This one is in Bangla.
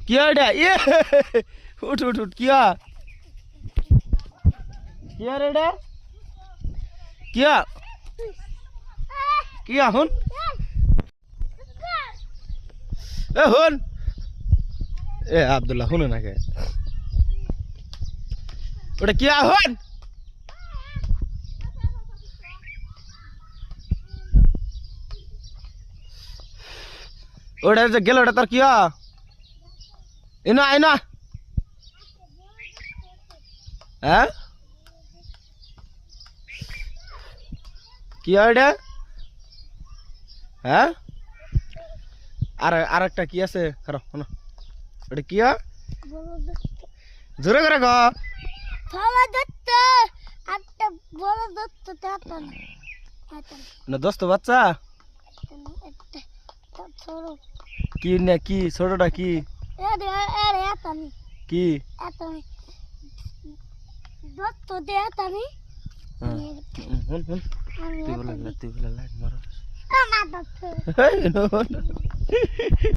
কিয়া এটা ইয়ে উঠ উঠ উঠ কিয়া কিয়া রে এটা কিয়া কিয়া হুন এ হুন এ আব্দুল্লাহ হুন না কে ওটা কিয়া হুন ওটা যে গেল ওটা তোর কিয়া এনা এনা হ্যাঁ কিয়া এটা হ্যাঁ আর একটা কি আছে খারাপ শোনো ওটা কিয়া জোরে করে গো না দোস্ত বাচ্চা কি না কি ছোটটা কি কি হুন হুন তুই বলে লাইট মারো